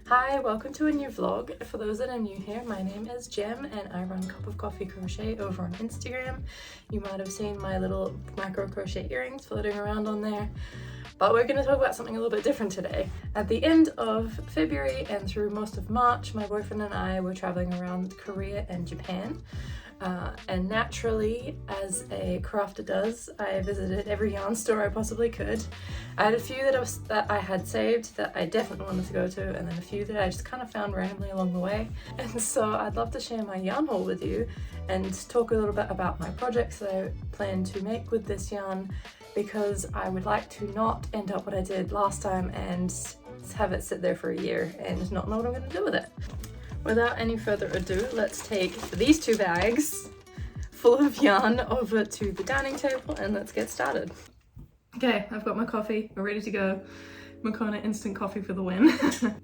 Hi, welcome to a new vlog. For those that are new here, my name is Gem and I run Cup of Coffee Crochet over on Instagram. You might have seen my little micro crochet earrings floating around on there. But we're going to talk about something a little bit different today. At the end of February and through most of March, my boyfriend and I were traveling around Korea and Japan. And naturally, as a crafter does, I visited every yarn store I possibly could. I had a few that I had saved that I definitely wanted to go to, and then a few that I just kind of found randomly along the way. And so I'd love to share my yarn haul with you and talk a little bit about my projects that I plan to make with this yarn, because I would like to not end up what I did last time and have it sit there for a year and not know what I'm going to do with it. Without any further ado, let's take these two bags full of yarn over to the dining table and let's get started. Okay, I've got my coffee, we're ready to go. Mocha instant coffee for the win.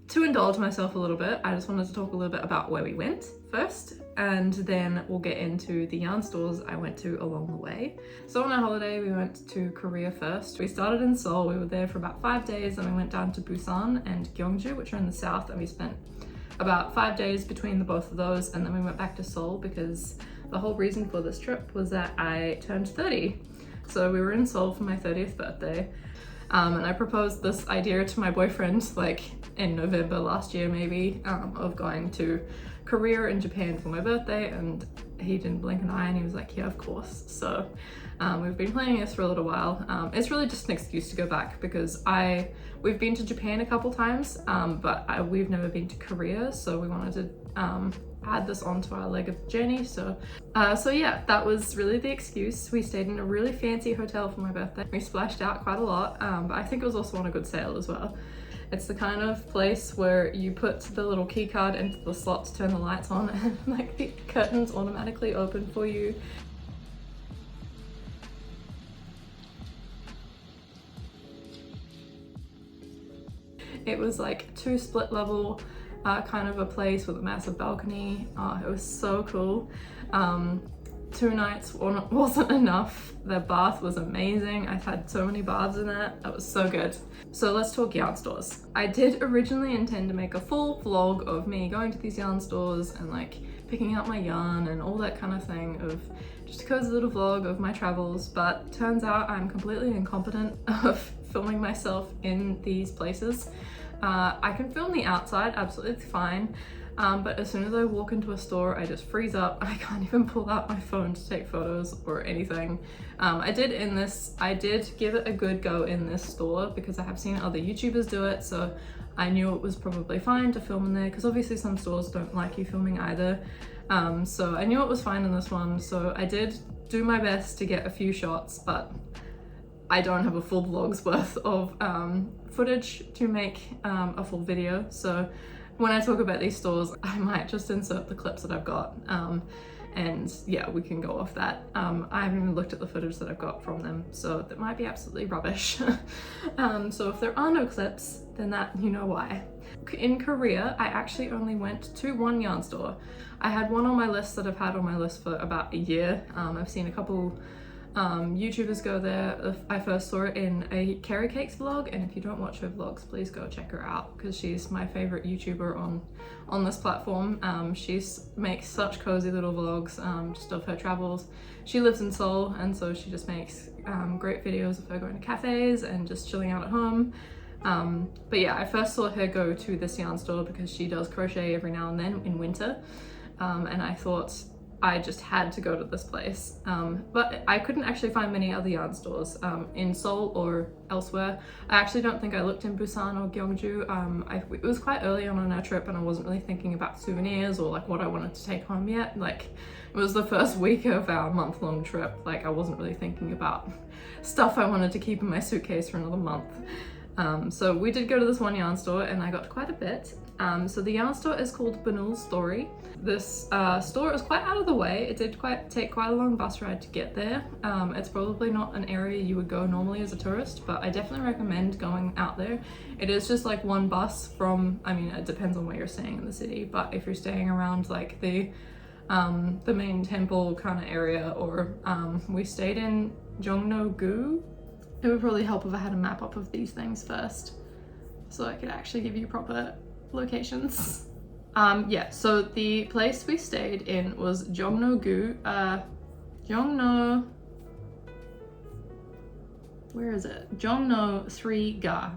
To indulge myself a little bit, I just wanted to talk a little bit about where we went first, and then we'll get into the yarn stores I went to along the way. So on our holiday, we went to Korea first. We started in Seoul, we were there for about 5 days, and we went down to Busan and Gyeongju, which are in the south, and we spent about 5 days between the both of those, and then we went back to Seoul because the whole reason for this trip was that I turned 30. So we were in Seoul for my 30th birthday, and I proposed this idea to my boyfriend like in November last year maybe, of going to Korea and Japan for my birthday, and he didn't blink an eye and he was like, yeah, of course. So we've been planning this for a little while. It's really just an excuse to go back because we've been to Japan a couple times, but we've never been to Korea, so we wanted to add this onto our leg of the journey. So yeah, that was really the excuse. We stayed in a really fancy hotel for my birthday. We splashed out quite a lot, but I think it was also on a good sale as well. It's the kind of place where you put the little key card into the slot to turn the lights on and like the curtains automatically open for you. It was like 2 split level kind of a place with a massive balcony. It was so cool. 2 nights wasn't enough. The bath was amazing. I've had so many baths in that. That was so good. So let's talk yarn stores. I did originally intend to make a full vlog of me going to these yarn stores and like picking out my yarn and all that kind of thing, of just a cozy little vlog of my travels, but turns out I'm completely incompetent of filming myself in these places. I can film the outside absolutely fine, but as soon as I walk into a store, I just freeze up. I can't even pull out my phone to take photos or anything. I did give it a good go in this store because I have seen other YouTubers do it, so I knew it was probably fine to film in there, because obviously some stores don't like you filming either. So I knew it was fine in this one, so I did do my best to get a few shots, but I don't have a full vlog's worth of footage to make a full video. So when I talk about these stores, I might just insert the clips that I've got, and yeah, we can go off that. I haven't even looked at the footage that I've got from them, so that might be absolutely rubbish. So if there are no clips, then that, you know why. In Korea, I actually only went to one yarn store. I had one on my list that I've had on my list for about a year. I've seen a couple YouTubers go there. I first saw it in a Carrie Cakes vlog, and if you don't watch her vlogs, please go check her out because she's my favorite YouTuber on this platform. She makes such cozy little vlogs just of her travels. She lives in Seoul, and so she just makes great videos of her going to cafes and just chilling out at home. But yeah, I first saw her go to this yarn store because she does crochet every now and then in winter, and I thought I just had to go to this place. But I couldn't actually find many other yarn stores in Seoul or elsewhere. I actually don't think I looked in Busan or Gyeongju. It was quite early on our trip and I wasn't really thinking about souvenirs or like what I wanted to take home yet. Like, it was the first week of our month-long trip. Like, I wasn't really thinking about stuff I wanted to keep in my suitcase for another month. So we did go to this one yarn store and I got quite a bit. So the yarn store is called Banul Story. This store is quite out of the way. It did take quite a long bus ride to get there. It's probably not an area you would go normally as a tourist, but I definitely recommend going out there. It is just like one bus from, I mean, it depends on where you're staying in the city, but if you're staying around like the main temple kind of area, or we stayed in Jongno-gu. It would probably help if I had a map up of these things first, so I could actually give you proper locations. Yeah, so the place we stayed in was Jongno-gu, Jongno, where is it? Jongno 3-ga.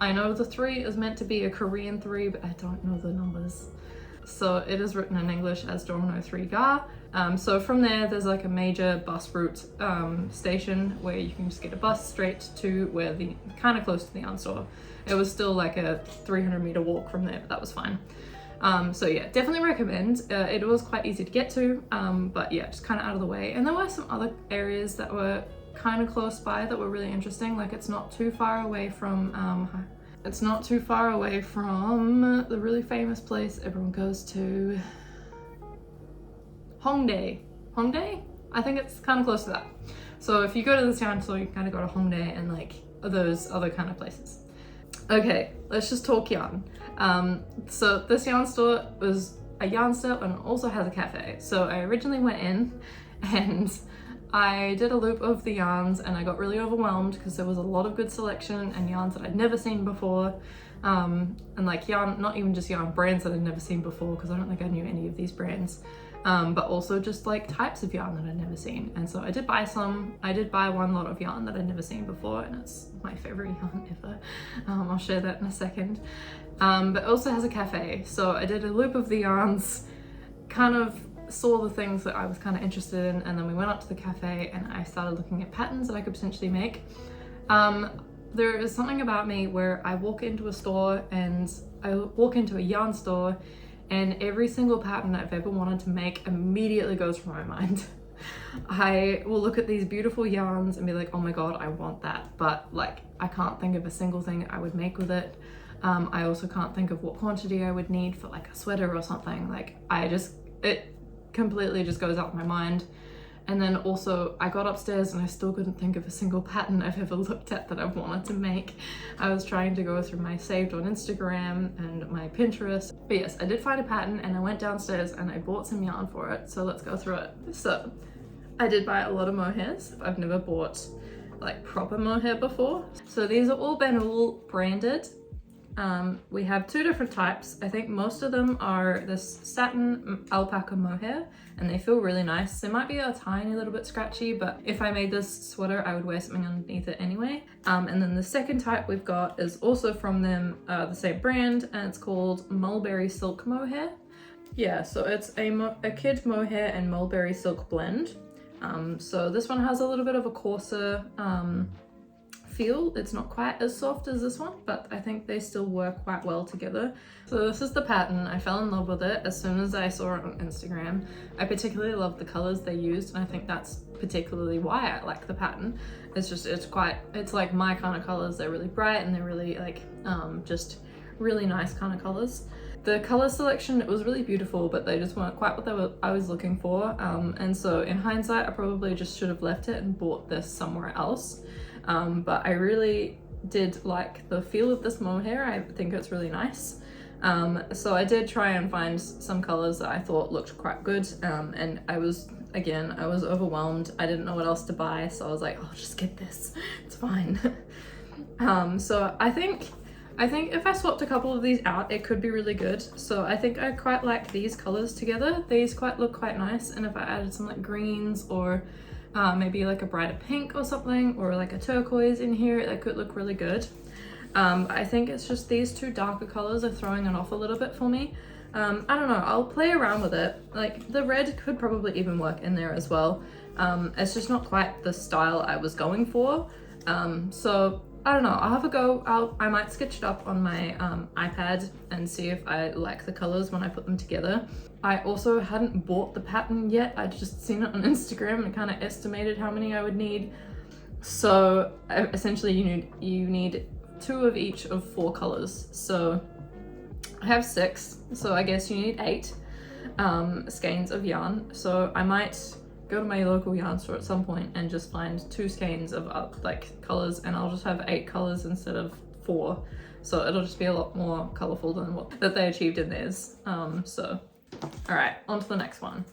I know the 3 is meant to be a Korean 3, but I don't know the numbers. So it is written in English as Jongno 3-ga. So from there's like a major bus route station where you can just get a bus straight to where kind of close to the yarn store. It was still like a 300-meter walk from there, but that was fine. So yeah, definitely recommend. It was quite easy to get to, but yeah, just kind of out of the way. And there were some other areas that were kind of close by that were really interesting. Like it's not too far away from the really famous place everyone goes to, Hongdae. Hongdae? I think it's kind of close to that. So if you go to this yarn store, you can kind of go to Hongdae and like those other kind of places. Okay, let's just talk yarn. So this yarn store was a yarn store and also has a cafe. So I originally went in and I did a loop of the yarns and I got really overwhelmed because there was a lot of good selection and yarns that I'd never seen before. And like yarn, not even just yarn, brands that I'd never seen before, because I don't think I knew any of these brands. But also just like types of yarn that I'd never seen. And so I did buy some. I did buy one lot of yarn that I'd never seen before, and it's my favorite yarn ever. I'll share that in a second. But it also has a cafe. So I did a loop of the yarns, kind of saw the things that I was kind of interested in, and then we went up to the cafe and I started looking at patterns that I could potentially make. There is something about me where I walk into a store and I walk into a yarn store and every single pattern I've ever wanted to make immediately goes through my mind. I will look at these beautiful yarns and be like, oh my god, I want that, but like I can't think of a single thing I would make with it. I also can't think of what quantity I would need for like a sweater or something. Like it completely just goes out of my mind. And then also I got upstairs and I still couldn't think of a single pattern I've ever looked at that I've wanted to make. I was trying to go through my saved on Instagram and my Pinterest. But yes, I did find a pattern and I went downstairs and I bought some yarn for it. So let's go through it. So I did buy a lot of mohairs. I've never bought like proper mohair before. So these are all Banul branded. We have two different types. I think most of them are this satin alpaca mohair and they feel really nice. They might be a tiny little bit scratchy, but if I made this sweater, I would wear something underneath it anyway. And then the second type we've got is also from them, the same brand, and it's called Mulberry silk mohair. Yeah, so it's a kid mohair and mulberry silk blend. So this one has a little bit of a coarser, feel. It's not quite as soft as this one, but I think they still work quite well together. So this is the pattern. I fell in love with it as soon as I saw it on Instagram. I particularly love the colors they used, and I think that's particularly why I like the pattern. It's like my kind of colors. They're really bright and they're really like just really nice kind of colors. The color selection, it was really beautiful, but they just weren't quite what I was looking for. And so in hindsight, I probably just should have left it and bought this somewhere else. But I really did like the feel of this mohair. I think it's really nice. So I did try and find some colors that I thought looked quite good. And I was overwhelmed. I didn't know what else to buy. So I was like, I'll just get this. It's fine. So I think if I swapped a couple of these out, it could be really good. So I think I quite like these colors together. These look quite nice. And if I added some like greens or maybe like a brighter pink or something, or like a turquoise in here, that could look really good. I think it's just these two darker colors are throwing it off a little bit for me. I don't know, I'll play around with it. Like the red could probably even work in there as well. It's just not quite the style I was going for. So I don't know, I'll have a go. I might sketch it up on my iPad and see if I like the colors when I put them together. I also hadn't bought the pattern yet. I'd just seen it on Instagram and kind of estimated how many I would need. So essentially you need 2 of each of 4 colors. So I have 6, so I guess you need 8 skeins of yarn. So I might go to my local yarn store at some point and just find 2 skeins of like colors, and I'll just have 8 colors instead of 4. So it'll just be a lot more colorful than what they achieved in theirs. All right, on to the next one.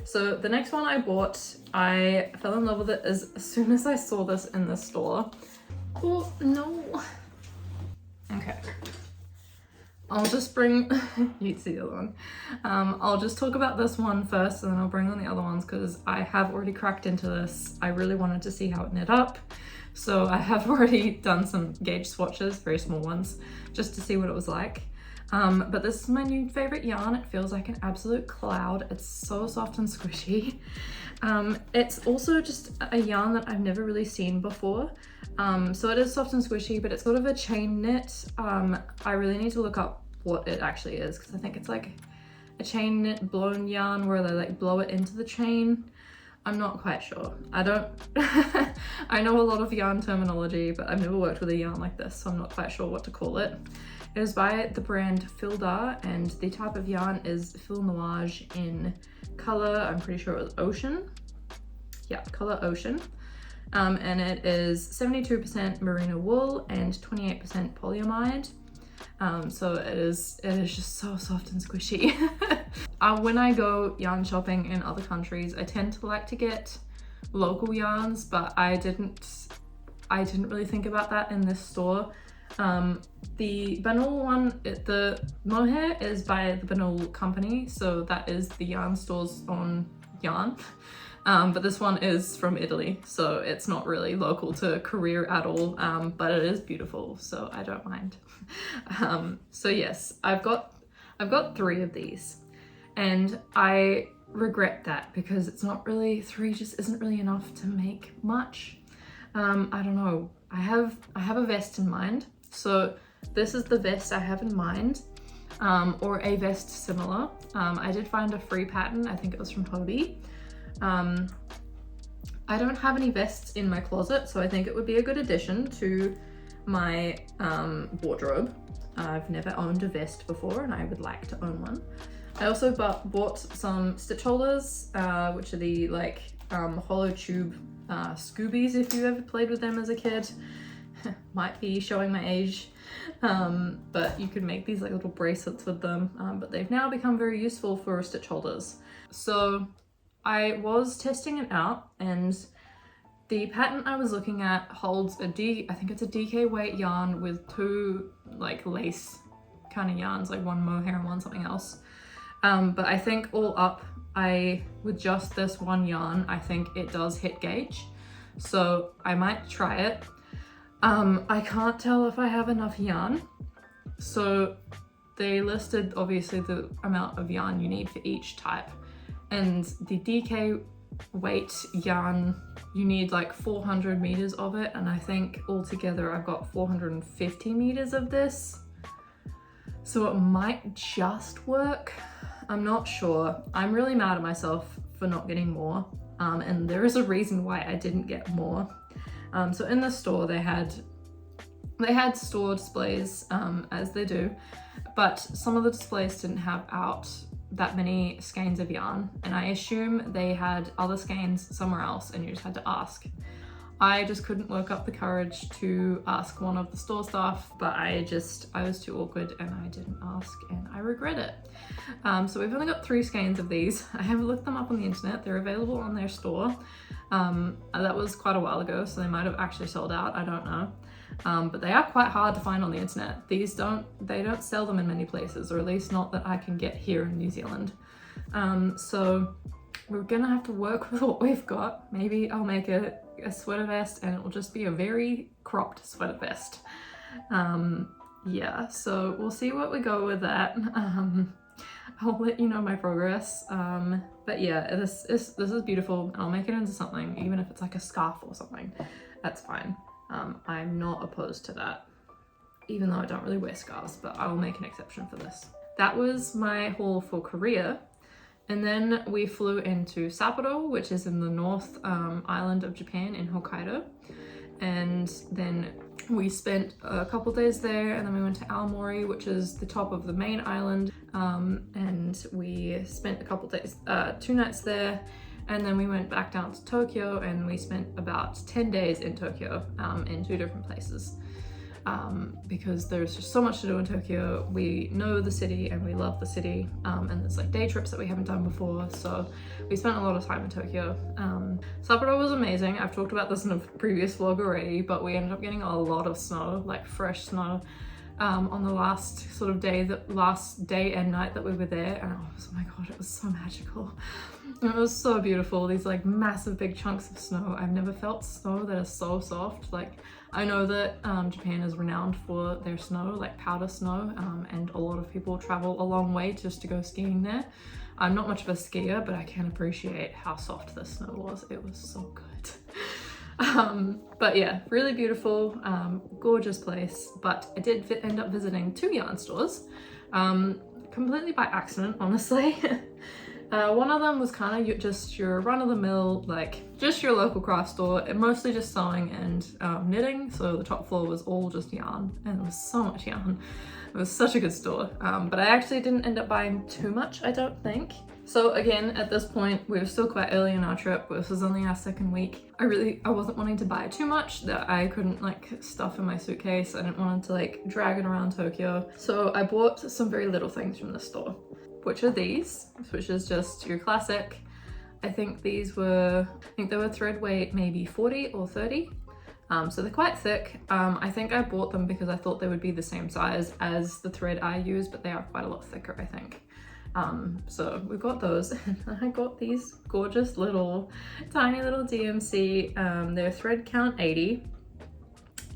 So the next one I bought, I fell in love with it as soon as I saw this in the store. Oh no. Okay. I'll just bring, you'd see the other one. I'll just talk about this one first and then I'll bring on the other ones because I have already cracked into this. I really wanted to see how it knit up. So I have already done some gauge swatches, very small ones, just to see what it was like. But this is my new favorite yarn. It feels like an absolute cloud. It's so soft and squishy. It's also just a yarn that I've never really seen before. So it is soft and squishy, but it's sort of a chain knit. I really need to look up what it actually is because I think it's like a chain knit blown yarn where they like blow it into the chain. I'm not quite sure. I don't, I know a lot of yarn terminology, but I've never worked with a yarn like this, so I'm not quite sure what to call it. It is by the brand Phildar, and the type of yarn is Fil Nuage in color, I'm pretty sure it was Ocean. Yeah, color Ocean. And it is 72% merino wool and 28% polyamide. So it is just so soft and squishy. When I go yarn shopping in other countries, I tend to like to get local yarns, but I didn't really think about that in this store. The Banul one, the Mohair is by the Banul company, so that is the yarn store's own yarn. But this one is from Italy, so it's not really local to Korea at all, but it is beautiful, so I don't mind. So yes, I've got 3 of these, and I regret that because it's not really, 3 just isn't really enough to make much. I don't know, I have a vest in mind, so this is the vest I have in mind, or a vest similar. I did find a free pattern, I think it was from Hobby. I don't have any vests in my closet, so I think it would be a good addition to my wardrobe. I've never owned a vest before and I would like to own one. I also bought some stitch holders, which are the like hollow tube Scoobies if you ever played with them as a kid. Might be showing my age, but you could make these like little bracelets with them, but they've now become very useful for stitch holders. So I was testing it out, and the pattern I was looking at holds I think it's a DK weight yarn with 2 like lace kind of yarns, like one mohair and one something else. But I think all up, with just this one yarn, I think it does hit gauge. So I might try it. I can't tell if I have enough yarn. So they listed obviously the amount of yarn you need for each type. And the DK weight yarn, you need like 400 meters of it, and I think altogether I've got 450 meters of this. So it might just work. I'm not sure. I'm really mad at myself for not getting more, and there is a reason why I didn't get more. So in the store they had store displays, as they do, but some of the displays didn't have out that many skeins of yarn, and I assume they had other skeins somewhere else and you just had to ask. I just couldn't work up the courage to ask one of the store staff, but I was too awkward and I didn't ask, and I regret it. So we've only got 3 skeins of these. I have looked them up on the internet. They're available on their store. That was quite a while ago, so they might have actually sold out, I don't know. But they are quite hard to find on the internet. They don't sell them in many places, or at least not that I can get here in New Zealand. So we're gonna have to work with what we've got. Maybe I'll make a sweater vest and it will just be a very cropped sweater vest. Yeah, so we'll see what we go with that. I'll let you know my progress. But yeah, this is beautiful. I'll make it into something, even if it's like a scarf or something. That's fine. I'm not opposed to that, even though I don't really wear scarves, but I will make an exception for this. That was my haul for Korea. And then we flew into Sapporo, which is in the north island of Japan in Hokkaido. And then we spent a couple days there, and then we went to Aomori, which is the top of the main island. And we spent a couple days, 2 nights there. And then we went back down to Tokyo, and we spent about 10 days in Tokyo, in 2 different places. Because there's just so much to do in Tokyo. We know the city and we love the city, and there's like day trips that we haven't done before, so we spent a lot of time in Tokyo. Sapporo was amazing. I've talked about this in a previous vlog already, but we ended up getting a lot of snow, like fresh snow. on the last sort of day, the last day and night that we were there, and oh my god, it was so magical. It was so beautiful. These like massive big chunks of snow. I've never felt snow that is so soft. Like, I know that Japan is renowned for their snow, like powder snow, and a lot of people travel a long way just to go skiing there. I'm not much of a skier, but I can appreciate how soft the snow was. It was so good. But yeah, really beautiful, gorgeous place. But I did end up visiting 2 yarn stores, completely by accident, honestly. One of them was kind of just your run-of-the-mill, like just your local craft store, mostly just sewing and knitting. So the top floor was all just yarn, and there was so much yarn. It was such a good store, but I actually didn't end up buying too much, I don't think. So again, at this point, we were still quite early in our trip. This was only our 2nd week. I wasn't wanting to buy too much that I couldn't like stuff in my suitcase. I didn't want to like drag it around Tokyo. So I bought some very little things from the store, which are these, which is just your classic. I think they were thread weight maybe 40 or 30. So they're quite thick. I think I bought them because I thought they would be the same size as the thread I use, but they are quite a lot thicker, I think. So we got those, and I got these gorgeous little, tiny little DMC. They're thread count 80,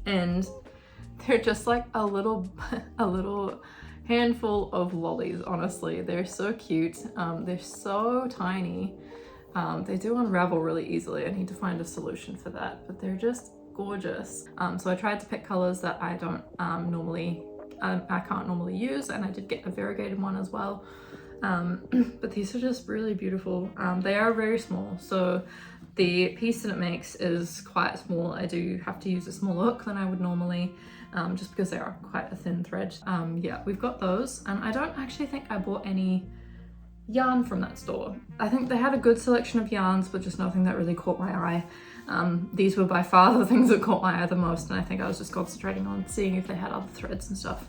and they're just like a little handful of lollies, honestly. They're so cute. They're so tiny. They do unravel really easily. I need to find a solution for that, but they're just gorgeous. So I tried to pick colors that I can't normally use, and I did get a variegated one as well. But these are just really beautiful. They are very small, so the piece that it makes is quite small. I do have to use a smaller hook than I would normally, just because they are quite a thin thread. Yeah, we've got those, and I don't actually think I bought any yarn from that store. I think they had a good selection of yarns, but just nothing that really caught my eye. These were by far the things that caught my eye the most, and I think I was just concentrating on seeing if they had other threads and stuff.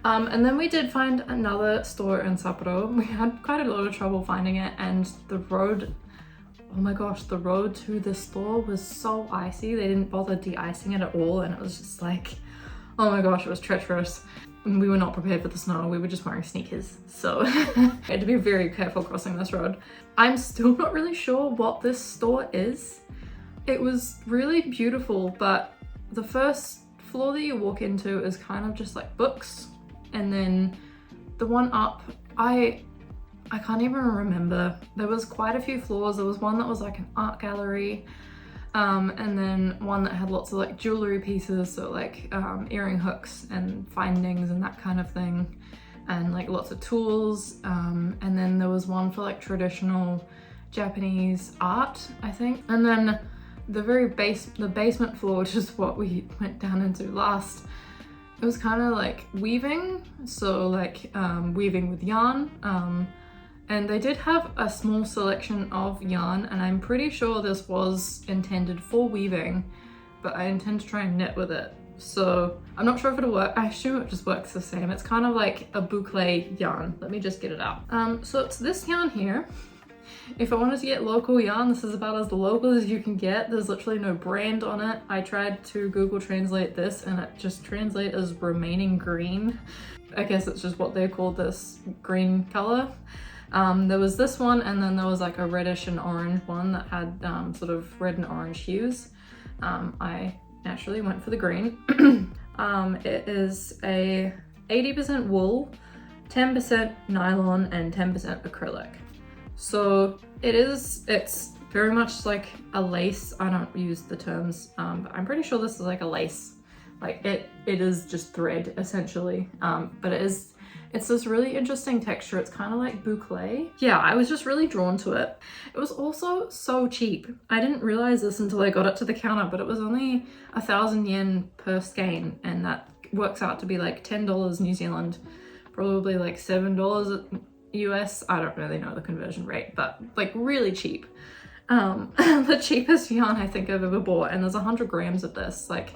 And then we did find another store in Sapporo. We had quite a lot of trouble finding it, and the road, oh my gosh, the road to the store was so icy. They didn't bother de-icing it at all, and it was just like, oh my gosh, it was treacherous. And we were not prepared for the snow. We were just wearing sneakers, so I had to be very careful crossing this road. I'm still not really sure what this store is. It was really beautiful, but the first floor that you walk into is kind of just like books, and then the one up, I can't even remember. There was quite a few floors. There was one that was like an art gallery, and then one that had lots of like jewelry pieces, so like earring hooks and findings and that kind of thing, and like lots of tools, and then there was one for like traditional Japanese art, I think. And then the basement floor, which is what we went down into last, it was kind of like weaving, so like weaving with yarn, and they did have a small selection of yarn, and I'm pretty sure this was intended for weaving, but I intend to try and knit with it. So I'm not sure if it'll work. I assume it just works the same. It's kind of like a bouclé yarn. Let me just get it out. So it's this yarn here. If I wanted to get local yarn, this is about as local as you can get. There's literally no brand on it. I tried to Google translate this, and it just translates as remaining green. I guess it's just what they called this green color. There was this one, and then there was like a reddish and orange one that had sort of red and orange hues. I naturally went for the green. It is a 80% wool, 10% nylon, and 10% acrylic. So it's very much like a lace. I don't use the terms, but I'm pretty sure this is like a lace. Like it is just thread essentially, but it's this really interesting texture. It's kind of like bouclé. Yeah, I was just really drawn to it. It was also so cheap. I didn't realize this until I got it to the counter, but it was only 1,000 yen per skein, and that works out to be like $10 New Zealand, probably like $7 US. I don't really know the conversion rate, but like really cheap. The cheapest yarn I think I've ever bought, and there's 100 grams of this. Like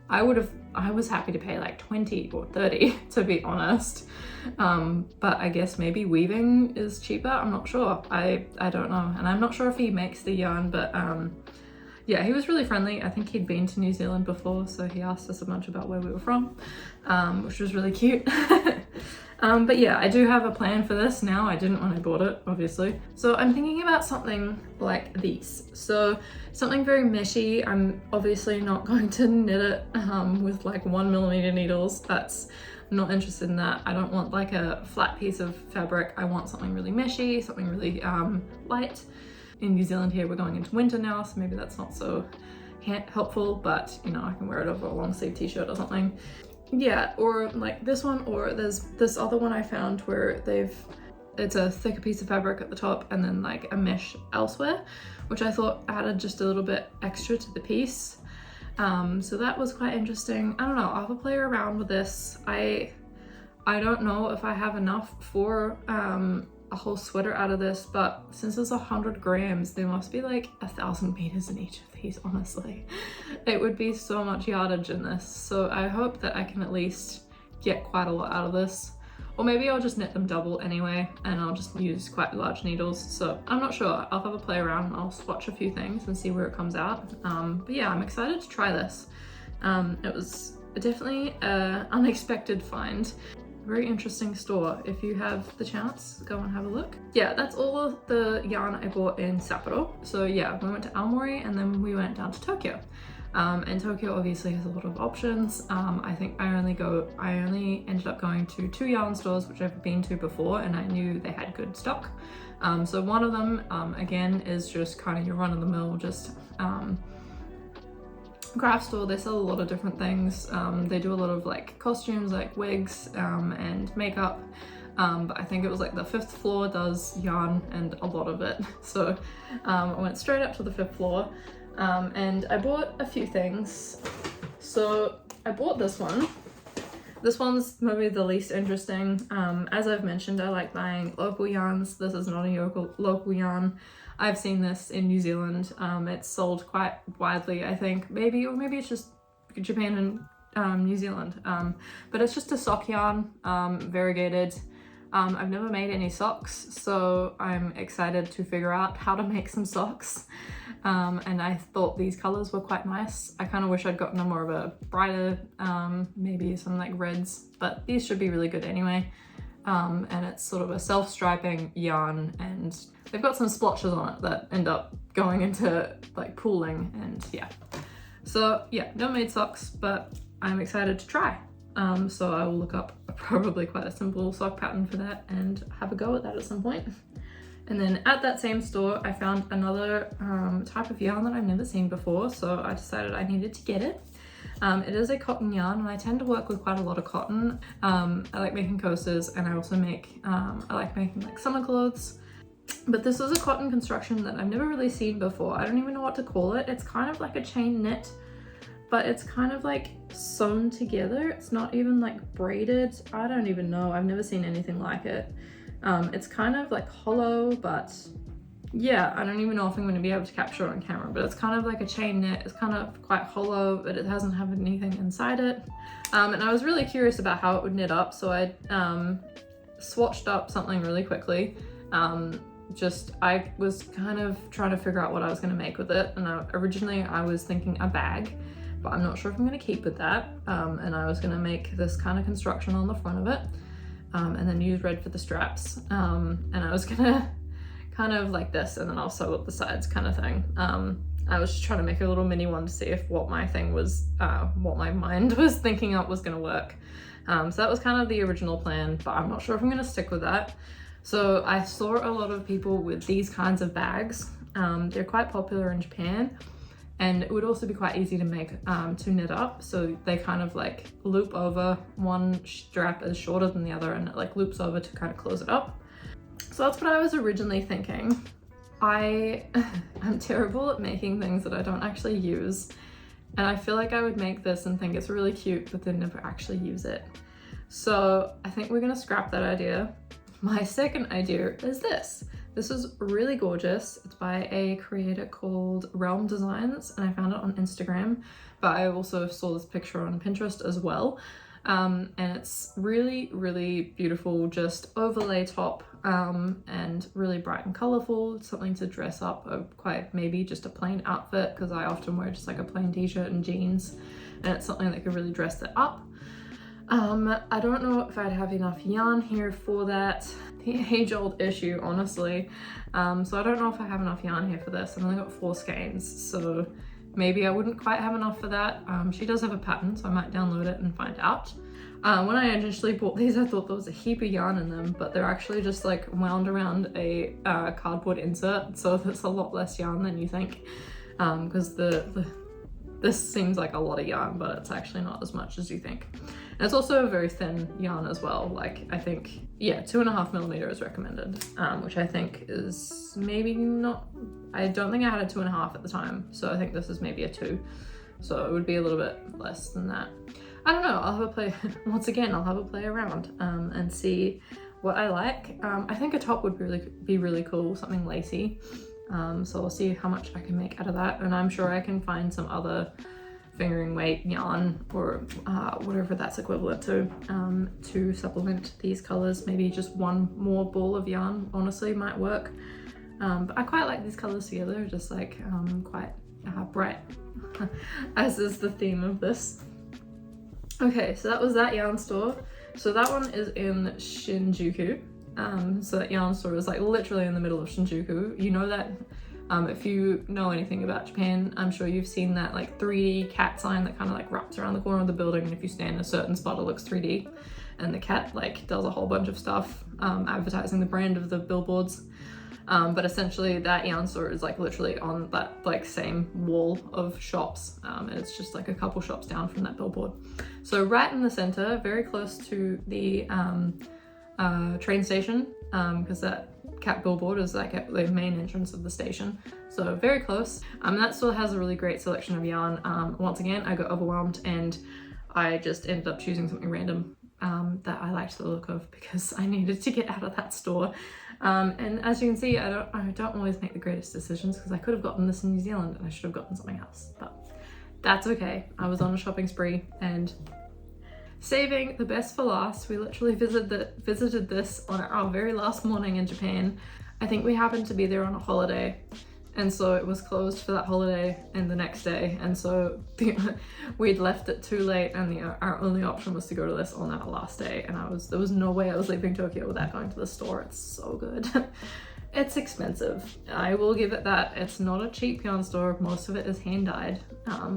I was happy to pay like 20 or 30 to be honest. But I guess maybe weaving is cheaper. I'm not sure. I don't know. And I'm not sure if he makes the yarn, but yeah, he was really friendly. I think he'd been to New Zealand before, so he asked us a bunch about where we were from, which was really cute. But yeah, I do have a plan for this now. I didn't when I bought it, obviously. So I'm thinking about something like these. So something very meshy. I'm obviously not going to knit it with like 1mm needles. I'm not interested in that. I don't want like a flat piece of fabric. I want something really meshy, something really light. In New Zealand here, we're going into winter now, so maybe that's not so helpful, but you know, I can wear it over a long sleeve t-shirt or something. Yeah, or like this one, or there's this other one I found where it's a thicker piece of fabric at the top and then like a mesh elsewhere, which I thought added just a little bit extra to the piece. So that was quite interesting. I don't know, I'll have a play around with this. I don't know if I have enough for a whole sweater out of this, but since it's 100 grams, there must be like 1,000 meters in each of these, honestly. It would be so much yardage in this, so I hope that I can at least get quite a lot out of this. Or maybe I'll just knit them double anyway, and I'll just use quite large needles. So I'm not sure, I'll have a play around and I'll swatch a few things and see where it comes out. But yeah, I'm excited to try this. It was definitely an unexpected find. Very interesting store. If you have the chance, go and have a look. Yeah, that's all of the yarn I bought in Sapporo. So yeah, we went to Aomori and then we went down to Tokyo. And Tokyo obviously has a lot of options. I think I only ended up going to 2 yarn stores, which I've been to before, and I knew they had good stock. So one of them, again, is just kind of your run-of-the-mill, just craft store. They sell a lot of different things. They do a lot of like costumes, like wigs and makeup, but I think it was like the 5th floor does yarn and a lot of it. So I went straight up to the 5th floor and I bought a few things. So I bought this one. This one's maybe the least interesting. As I've mentioned, I like buying local yarns. This is not a local yarn. I've seen this in New Zealand. It's sold quite widely, I think. Maybe it's just Japan and New Zealand. But it's just a sock yarn, variegated. I've never made any socks, so I'm excited to figure out how to make some socks. And I thought these colors were quite nice. I kind of wish I'd gotten a more of a brighter, maybe some like reds, but these should be really good anyway. And it's sort of a self-striping yarn, and they've got some splotches on it that end up going into like pooling, and yeah. So yeah, no made socks, but I'm excited to try. So I will look up probably quite a simple sock pattern for that and have a go at that at some point. And then at that same store, I found another type of yarn that I've never seen before, so I decided I needed to get it. It is a cotton yarn, and I tend to work with quite a lot of cotton. I like making coasters, and I also I like making like summer clothes. But this is a cotton construction that I've never really seen before. I don't even know what to call it. It's kind of like a chain knit, but it's kind of like sewn together. It's not even like braided. I don't even know. I've never seen anything like it. It's kind of like hollow, but yeah, I don't even know if I'm going to be able to capture it on camera, but it's kind of like a chain knit. It's kind of quite hollow, but it doesn't have anything inside it. And I was really curious about how it would knit up, so I swatched up something really quickly. I was kind of trying to figure out what I was going to make with it, and originally I was thinking a bag, but I'm not sure if I'm going to keep with that. And I was going to make this kind of construction on the front of it, and then use red for the straps. And I was gonna kind of like this, and then I'll sew up the sides kind of thing. I was just trying to make a little mini one to see if what my thing was, what my mind was thinking up was gonna work. So that was kind of the original plan, but I'm not sure if I'm gonna stick with that. So I saw a lot of people with these kinds of bags. They're quite popular in Japan, and it would also be quite easy to make, to knit up. So they kind of like loop over. One strap is shorter than the other, and it like loops over to kind of close it up. So that's what I was originally thinking. I'm terrible at making things that I don't actually use. And I feel like I would make this and think it's really cute, but then never actually use it. So I think we're gonna scrap that idea. My second idea is this. This is really gorgeous. It's by a creator called Realm Designs, and I found it on Instagram, but I also saw this picture on Pinterest as well. And it's really, really beautiful, just overlay top, and really bright and colorful, something to dress up quite maybe just a plain outfit, because I often wear just like a plain t-shirt and jeans, and it's something that could really dress that up. I don't know if I'd have enough yarn here for that. The age-old issue, honestly. So I don't know if I have enough yarn here for this. I've only got 4 skeins, so maybe I wouldn't quite have enough for that. She does have a pattern, so I might download it and find out. When I initially bought these, I thought there was a heap of yarn in them, but they're actually just like wound around a cardboard insert, so that's a lot less yarn than you think, because this seems like a lot of yarn, but it's actually not as much as you think. And it's also a very thin yarn as well. Like, I think, yeah, 2.5mm is recommended, which I think is maybe not, I don't think I had a 2.5 at the time, so I think this is maybe a 2. So it would be a little bit less than that. I don't know, I'll have a play, once again, I'll have a play around and see what I like. I think a top would be really cool, something lacy. So I'll see how much I can make out of that, and I'm sure I can find some other fingering weight yarn or whatever that's equivalent to supplement these colors. Maybe just one more ball of yarn honestly might work, but I quite like these colors together, just like quite bright, as is the theme of this. Okay, so that was that yarn store. So that one is in Shinjuku. So that yarn store is like literally in the middle of Shinjuku. You know that, if you know anything about Japan, I'm sure you've seen that like 3D cat sign that kind of like wraps around the corner of the building, and if you stand in a certain spot it looks 3D, and the cat like does a whole bunch of stuff advertising the brand of the billboards. But essentially that yarn store is like literally on that like same wall of shops, and it's just like a couple shops down from that billboard. So right in the center, very close to the train station, because that cat billboard is like at the main entrance of the station, so very close. That store has a really great selection of yarn. Once again, I got overwhelmed and I just ended up choosing something random that I liked the look of, because I needed to get out of that store. And as you can see, I don't always make the greatest decisions, because I could have gotten this in New Zealand and I should have gotten something else, but that's okay. I was on a shopping spree, and saving the best for last, we literally visited this on our very last morning in Japan. I think we happened to be there on a holiday, and so it was closed for that holiday and the next day, and so we'd left it too late, and our only option was to go to this on that last day, and there was no way I was leaving Tokyo without going to the store. It's so good. It's expensive, I will give it that. It's not a cheap yarn store. Most of it is hand dyed,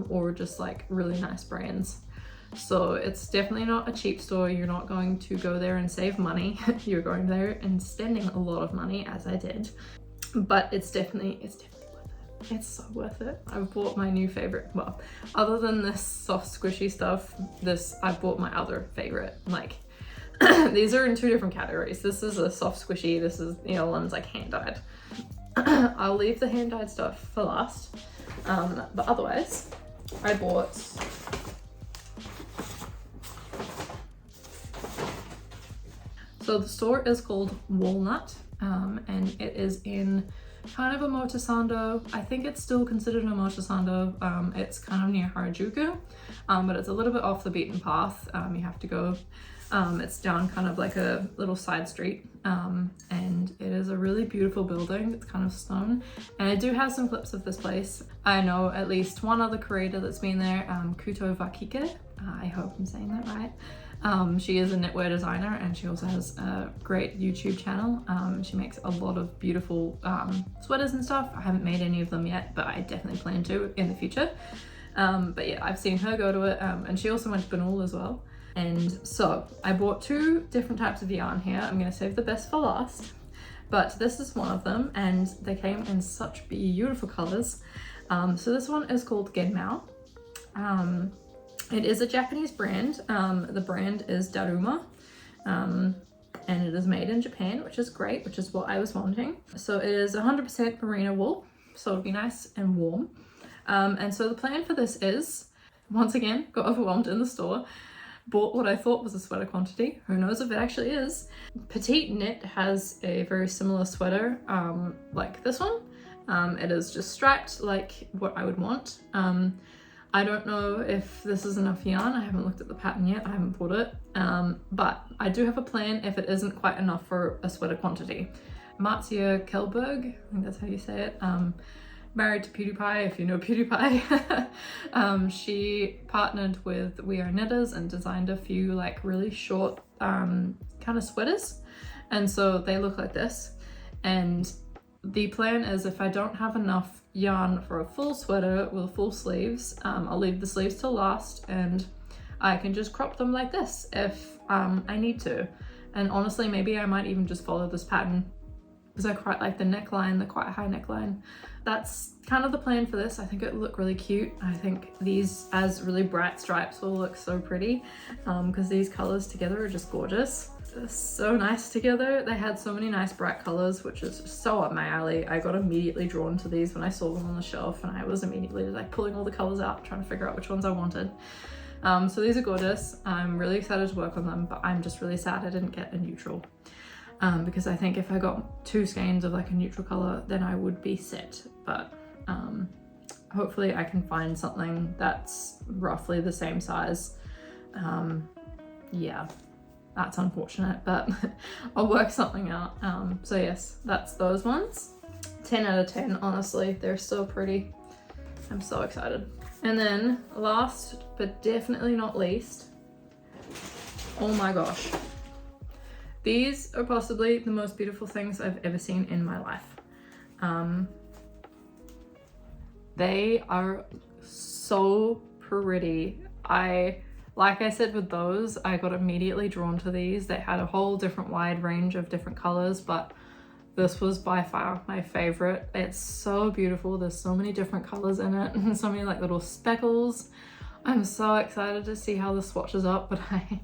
or just like really nice brands. So it's definitely not a cheap store. You're not going to go there and save money. You're going there and spending a lot of money, as I did. But it's definitely worth it. It's so worth it. I've bought my new favorite. Well, other than this soft squishy stuff, I bought my other favorite. Like, these are in 2 different categories. This is a soft squishy. This is, you know, one's like hand dyed. I'll leave the hand dyed stuff for last. But otherwise, I bought so the store is called Walnut, and it is in kind of a Omotesando. I think it's still considered an Omotesando. It's kind of near Harajuku, but it's a little bit off the beaten path. You have to go, it's down kind of like a little side street, and it is a really beautiful building. It's kind of stone, and I do have some clips of this place. I know at least one other creator that's been there, Kuto Vakike. I hope I'm saying that right. She is a knitwear designer, and she also has a great YouTube channel. She makes a lot of beautiful sweaters and stuff. I haven't made any of them yet, but I definitely plan to in the future. But yeah, I've seen her go to it, and she also went to Banul as well. And so I bought 2 different types of yarn here. I'm gonna save the best for last, but this is one of them, and they came in such beautiful colors. So this one is called Genmou. It is a Japanese brand. The brand is Daruma, and it is made in Japan, which is great, which is what I was wanting. So it is 100% merino wool, so it'll be nice and warm. And so the plan for this is, once again, got overwhelmed in the store, bought what I thought was a sweater quantity. Who knows if it actually is. Petite Knit has a very similar sweater like this one. It is just striped like what I would want. I don't know if this is enough yarn. I haven't looked at the pattern yet. I haven't bought it. But I do have a plan if it isn't quite enough for a sweater quantity. Marzia Kelberg, I think that's how you say it. Married to PewDiePie, if you know PewDiePie. She partnered with We Are Knitters and designed a few like really short kind of sweaters. And so they look like this. And the plan is if I don't have enough yarn for a full sweater with full sleeves, I'll leave the sleeves till last and I can just crop them like this if I need to. And honestly, maybe I might even just follow this pattern because I quite like the neckline, the quite high neckline. That's kind of the plan for this. I think it would look really cute. I think these as really bright stripes will look so pretty because these colors together are just gorgeous. They're so nice together. They had so many nice bright colors, which is so up my alley. I got immediately drawn to these when I saw them on the shelf, and I was immediately like pulling all the colors out, trying to figure out which ones I wanted. So these are gorgeous. I'm really excited to work on them, but I'm just really sad I didn't get a neutral. Because I think if I got 2 skeins of like a neutral color, then I would be set. But hopefully I can find something that's roughly the same size. Yeah, that's unfortunate, but I'll work something out. So yes, that's those ones. 10 out of 10, honestly. They're so pretty. I'm so excited. And then last, but definitely not least, oh my gosh. These are possibly the most beautiful things I've ever seen in my life. They are so pretty. Like I said with those, I got immediately drawn to these. They had a whole different wide range of different colors, but this was by far my favorite. It's so beautiful. There's so many different colors in it and so many like little speckles. I'm so excited to see how this swatches up, but I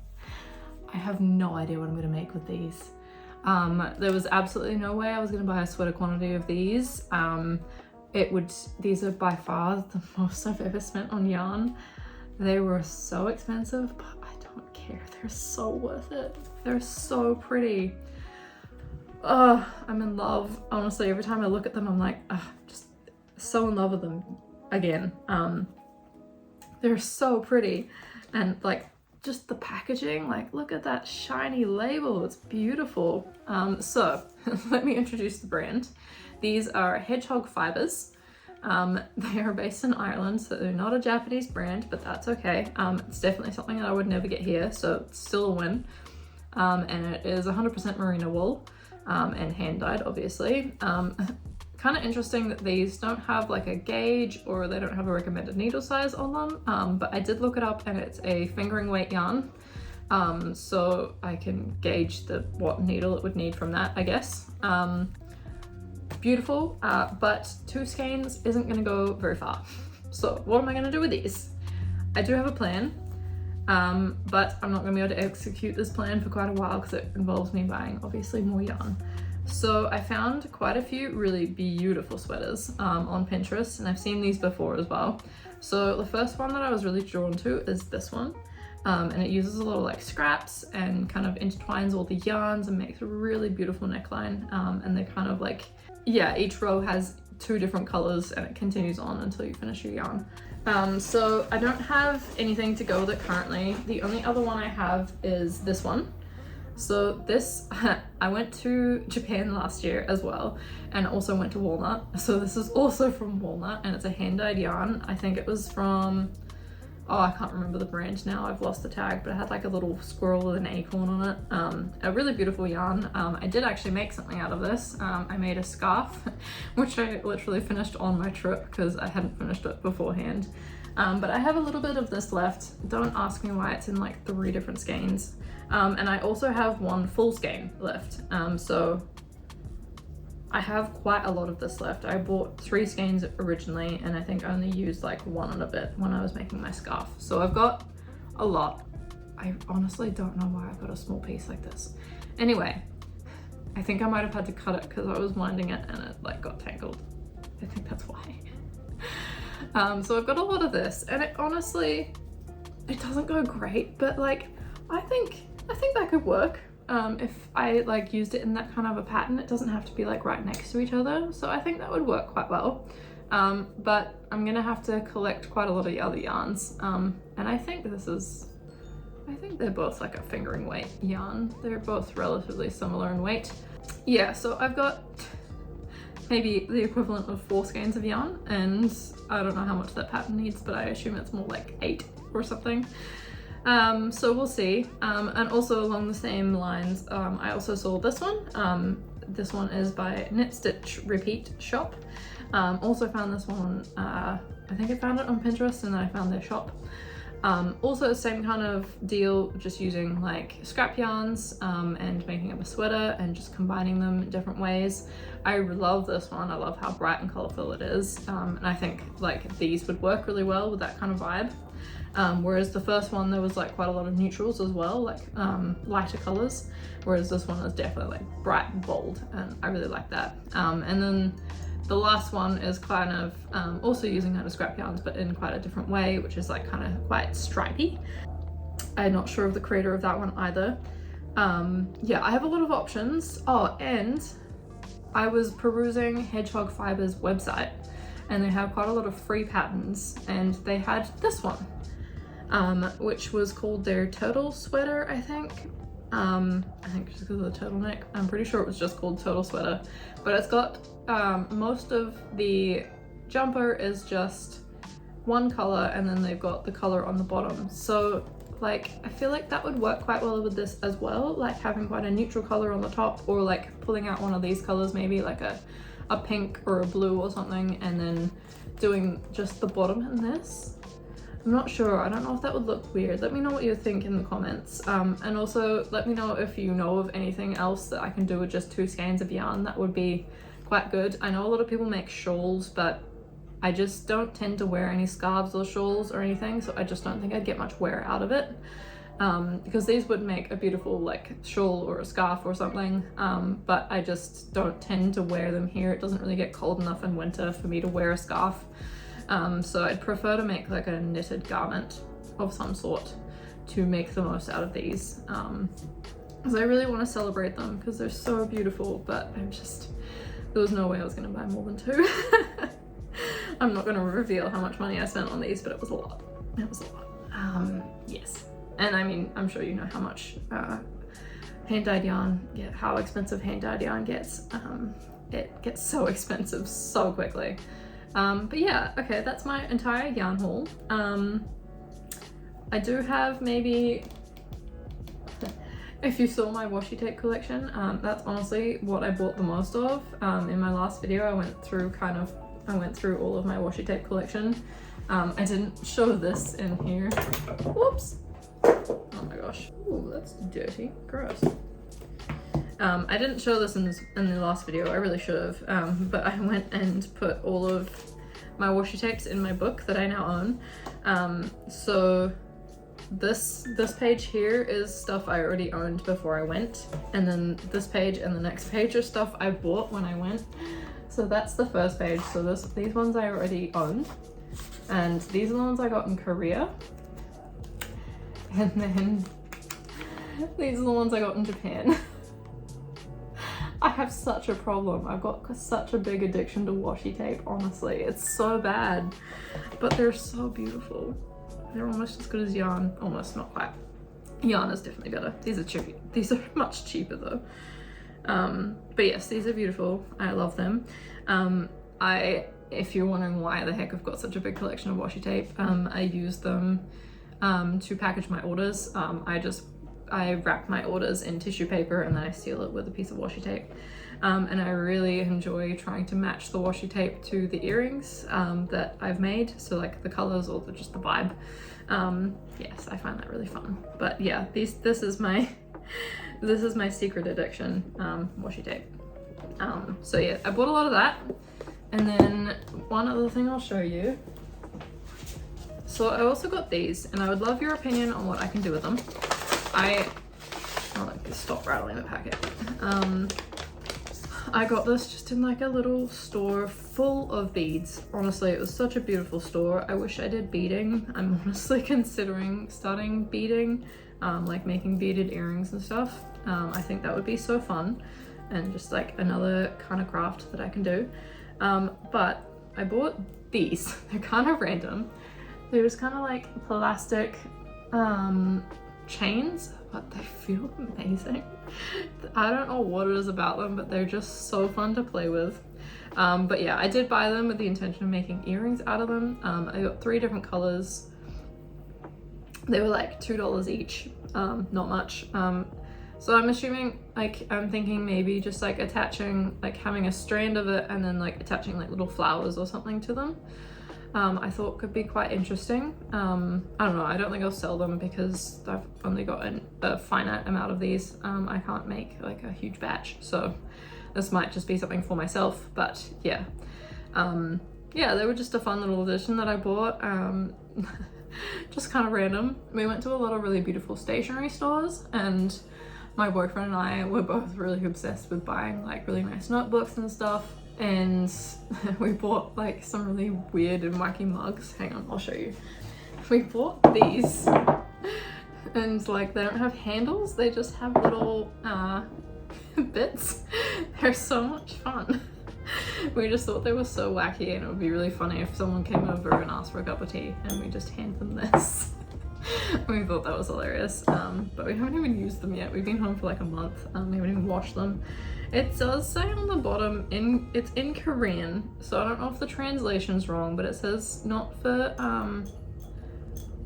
have no idea what I'm gonna make with these. There was absolutely no way I was gonna buy a sweater quantity of these. These are by far the most I've ever spent on yarn. They were so expensive, but I don't care. They're so worth it. They're so pretty. Oh, I'm in love. Honestly, every time I look at them, I'm like, just so in love with them again. They're so pretty. And like, just the packaging, like look at that shiny label, it's beautiful. So let me introduce the brand. These are Hedgehog fibers. They are based in Ireland, so they're not a Japanese brand, but that's okay. It's definitely something that I would never get here, so it's still a win. And it is 100% merino wool and hand dyed, obviously. Kind of interesting that these don't have like a gauge or they don't have a recommended needle size on them, but I did look it up and it's a fingering weight yarn, so I can gauge what needle it would need from that, I guess. Beautiful, but 2 skeins isn't going to go very far. So what am I going to do with these? I do have a plan, but I'm not going to be able to execute this plan for quite a while because it involves me buying obviously more yarn. So I found quite a few really beautiful sweaters on Pinterest, and I've seen these before as well. So the first one that I was really drawn to is this one, and it uses a lot of like scraps and kind of intertwines all the yarns and makes a really beautiful neckline, and they're kind of like, yeah, each row has 2 different colors and it continues on until you finish your yarn. So I don't have anything to go with it currently. The only other one I have is this one. So this, I went to Japan last year as well, and also went to Walnut. So this is also from Walnut, and it's a hand-dyed yarn. I think it was from, oh, I can't remember the brand now, I've lost the tag, but it had like a little squirrel with an acorn on it. A really beautiful yarn. I did actually make something out of this. I made a scarf, which I literally finished on my trip because I hadn't finished it beforehand. But I have a little bit of this left. Don't ask me why it's in like 3 different skeins. And I also have 1 full skein left. So I have quite a lot of this left. I bought 3 skeins originally, and I think I only used like 1 and a bit when I was making my scarf. So I've got a lot. I honestly don't know why I've got a small piece like this. Anyway, I think I might have had to cut it because I was winding it and it like got tangled. I think that's why. So I've got a lot of this, and it honestly, it doesn't go great, but like, I think that could work. If I like used it in that kind of a pattern, it doesn't have to be like right next to each other. So I think that would work quite well. But I'm gonna have to collect quite a lot of the other yarns. And I think they're both like a fingering weight yarn. They're both relatively similar in weight. Yeah, so I've got maybe the equivalent of 4 skeins of yarn, and I don't know how much that pattern needs, but I assume it's more like 8 or something. So we'll see. And also along the same lines, I also saw this one. This one is by Knit Stitch Repeat Shop. Also found this one, I think I found it on Pinterest and then I found their shop. Also same kind of deal, just using like scrap yarns and making up a sweater and just combining them in different ways. I love this one. I love how bright and colorful it is. And I think like these would work really well with that kind of vibe. Whereas the first one, there was like quite a lot of neutrals as well, like lighter colors. Whereas this one is definitely like bright and bold, and I really like that. And then the last one is kind of also using kind of scrap yarns, but in quite a different way, which is like kind of quite stripy. I'm not sure of the creator of that one either. Yeah, I have a lot of options. Oh, and I was perusing Hedgehog Fiber's website, and they have quite a lot of free patterns, and they had this one, which was called their turtle sweater, I think. I think just because of the turtleneck. I'm pretty sure it was just called turtle sweater, but it's got most of the jumper is just one color, and then they've got the color on the bottom. So like I feel like that would work quite well with this as well, like having quite a neutral color on the top, or like pulling out one of these colors, maybe like a pink or a blue or something, and then doing just the bottom in this. I'm not sure. I don't know if that would look weird. Let me know what you think in the comments. And also let me know if you know of anything else that I can do with just 2 skeins of yarn. That would be quite good. I know a lot of people make shawls, but I just don't tend to wear any scarves or shawls or anything, so I just don't think I'd get much wear out of it. Because these would make a beautiful like shawl or a scarf or something, but I just don't tend to wear them here. It doesn't really get cold enough in winter for me to wear a scarf. So I'd prefer to make like a knitted garment of some sort to make the most out of these, because I really want to celebrate them because they're so beautiful, but there was no way I was going to buy more than 2. I'm not going to reveal how much money I spent on these, but it was a lot. It was a lot. Yes. And I mean, I'm sure you know how much hand-dyed yarn, how expensive hand-dyed yarn gets. It gets so expensive so quickly. But yeah, okay, that's my entire yarn haul. I do have maybe, if you saw my washi tape collection, that's honestly what I bought the most of. In my last video, I went through all of my washi tape collection. I didn't show this in here. Whoops. Oh my gosh. Ooh, that's dirty. Gross. I didn't show this in the last video. I really should have, but I went and put all of my washi tapes in my book that I now own. So this page here is stuff I already owned before I went, and then this page and the next page are stuff I bought when I went. So that's the first page. So these ones I already own, and these are the ones I got in Korea, and then these are the ones I got in Japan. I have such a problem. I've got such a big addiction to washi tape, honestly. It's so bad, but they're so beautiful. They're almost as good as yarn. Almost, not quite. Yarn is definitely better. These are cheap. These are much cheaper though. But yes, these are beautiful. I love them. If you're wondering why the heck I've got such a big collection of washi tape, I use them to package my orders. I wrap my orders in tissue paper and then I seal it with a piece of washi tape. And I really enjoy trying to match the washi tape to the earrings that I've made. So like the colors or just the vibe. Yes, I find that really fun. But yeah, this is my secret addiction, washi tape. So yeah, I bought a lot of that. And then one other thing I'll show you. So I also got these, and I would love your opinion on what I can do with them. Stop rattling the packet. I got this just in like a little store full of beads. Honestly, it was such a beautiful store. I wish I did beading. I'm honestly considering starting beading, like making beaded earrings and stuff. I think that would be so fun and just like another kind of craft that I can do. But I bought these. They're kind of random. They're just kind of like plastic chains, but they feel amazing. I don't know what it is about them, but they're just so fun to play with. But yeah, I did buy them with the intention of making earrings out of them. I got 3 different colors. They were like $2 each, not much. So I'm assuming, like, I'm thinking maybe just like attaching, like having a strand of it and then like attaching like little flowers or something to them. I thought could be quite interesting. I don't know, I don't think I'll sell them because I've only got a finite amount of these. I can't make like a huge batch, so this might just be something for myself, but yeah. Yeah, they were just a fun little addition that I bought. Just kind of random. We went to a lot of really beautiful stationery stores, and my boyfriend and I were both really obsessed with buying like really nice notebooks and stuff. And we bought like some really weird and wacky mugs. Hang on, I'll show you. We bought these, and like they don't have handles, they just have little bits. They're so much fun. We just thought they were so wacky, and it would be really funny if someone came over and asked for a cup of tea and we just hand them this. We thought that was hilarious, but we haven't even used them yet. We've been home for like a month. We haven't even washed them. It does say on the bottom, it's in Korean, so I don't know if the translation's wrong, but it says not for,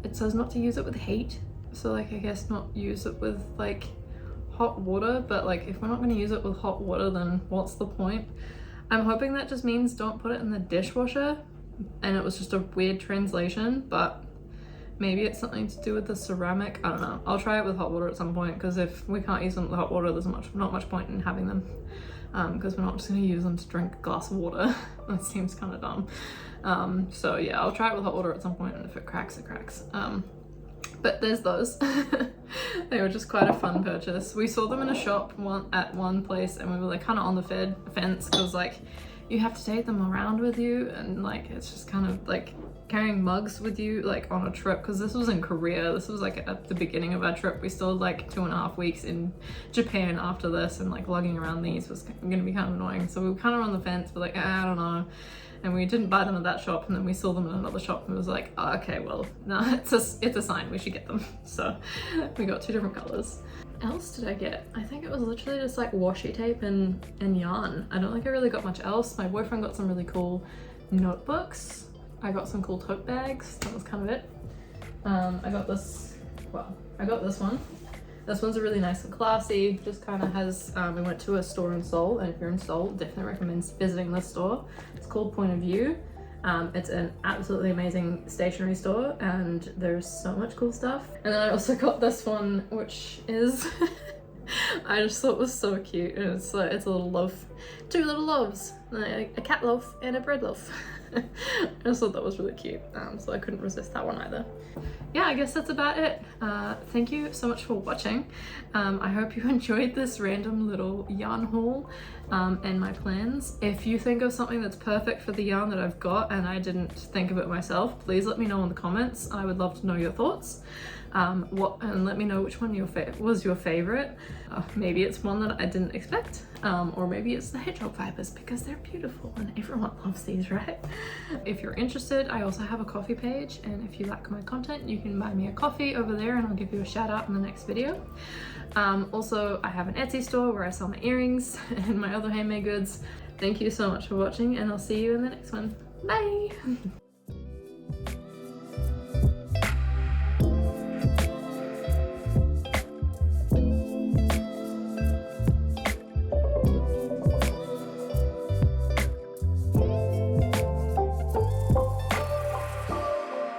it says not to use it with heat. So like, I guess not use it with like hot water, but like if we're not going to use it with hot water, then what's the point? I'm hoping that just means don't put it in the dishwasher, and it was just a weird translation, but maybe it's something to do with the ceramic. I don't know. I'll try it with hot water at some point, because if we can't use them with hot water, there's not much point in having them, because we're not just going to use them to drink a glass of water. That seems kind of dumb. So yeah, I'll try it with hot water at some point, and if it cracks, it cracks. But there's those. They were just quite a fun purchase. We saw them in a shop at one place, and we were like kind of on the fence, because like you have to take them around with you, and like it's just kind of like carrying mugs with you like on a trip, because this was in Korea. This was like at the beginning of our trip. We still had like 2.5 weeks in Japan after this, and like lugging around these was gonna be kind of annoying. So we were kind of on the fence, but like I don't know. And we didn't buy them at that shop, and then we saw them in another shop and it was like, oh, okay, well, no, it's a sign, we should get them. So we got 2 different colors. What else did I get? I think it was literally just like washi tape and yarn. I don't think I really got much else. My boyfriend got some really cool notebooks. I got some cool tote bags. That was kind of it. I got this one. This one's a really nice and classy, just kind of has, we went to a store in Seoul, and if you're in Seoul, definitely recommend visiting this store. It's called Point of View. It's an absolutely amazing stationery store, and there's so much cool stuff. And then I also got this one, which is, I just thought was so cute. And it's a little loaf, 2 little loaves, a cat loaf and a bread loaf. I just thought that was really cute, so I couldn't resist that one either. Yeah, I guess that's about it. Thank you so much for watching. I hope you enjoyed this random little yarn haul and my plans. If you think of something that's perfect for the yarn that I've got and I didn't think of it myself, please let me know in the comments. I would love to know your thoughts. And let me know which one was your favorite. Maybe it's one that I didn't expect, or maybe it's the hedgehog fibers, because they're beautiful and everyone loves these, right? If you're interested, I also have a Kofi page, and if you like my content, you can buy me a coffee over there and I'll give you a shout out in the next video. Also, I have an Etsy store where I sell my earrings and my other handmade goods. Thank you so much for watching, and I'll see you in the next one. Bye!